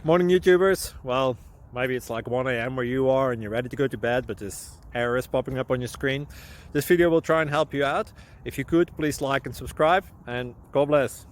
Morning, YouTubers. Well, maybe it's like 1 a.m. where you are and you're ready to go to bed, but this error is popping up on your screen. This video will try and help you out. If you could, please like and subscribe, and God bless.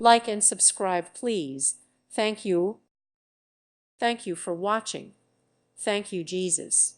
Like and subscribe, please. Thank you. Thank you for watching. Thank you, Jesus.